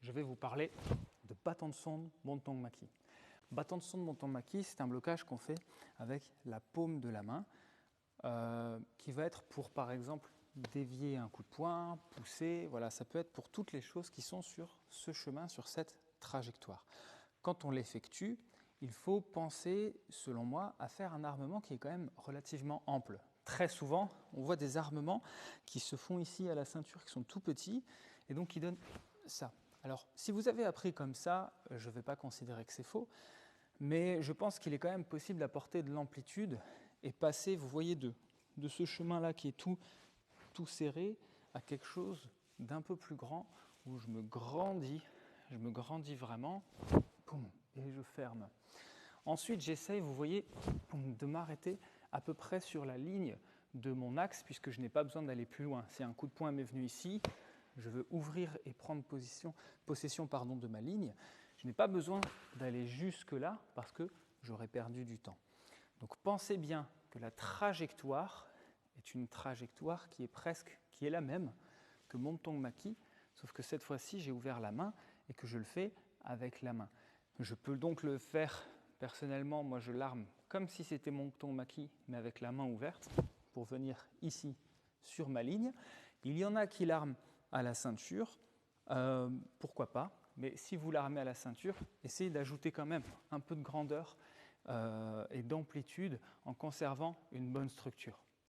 je vais vous parler de Battanson Montong Maki. Battanson Montong Maki, c'est un blocage qu'on fait avec la paume de la main, qui va être pour, par exemple, dévier un coup de poing, pousser, voilà, ça peut être pour toutes les choses qui sont sur ce chemin, sur cette trajectoire. Quand on l'effectue, il faut penser, selon moi, à faire un armement qui est quand même relativement ample. Très souvent, on voit des armements qui se font ici à la ceinture, qui sont tout petits, et donc qui donnent ça. Alors, si vous avez appris comme ça, je ne vais pas considérer que c'est faux, mais je pense qu'il est quand même possible d'apporter de l'amplitude et passer, vous voyez, de ce chemin-là qui est tout serré à quelque chose d'un peu plus grand, où je me grandis vraiment, poum, et je ferme. Ensuite, j'essaye, vous voyez, de m'arrêter à peu près sur la ligne de mon axe, puisque je n'ai pas besoin d'aller plus loin. Si un coup de poing m'est venu ici, je veux ouvrir et prendre possession de ma ligne. Je n'ai pas besoin d'aller jusque-là, parce que j'aurais perdu du temps. Donc pensez bien que la trajectoire est une trajectoire qui est la même que Montong Maki, sauf que cette fois-ci, j'ai ouvert la main et que je le fais avec la main. Je peux donc le faire personnellement, moi je l'arme comme si c'était Montong Maki, mais avec la main ouverte, pour venir ici sur ma ligne. Il y en a qui l'arment à la ceinture, pourquoi pas, mais si vous l'armez à la ceinture, essayez d'ajouter quand même un peu de grandeur et d'amplitude en conservant une bonne structure.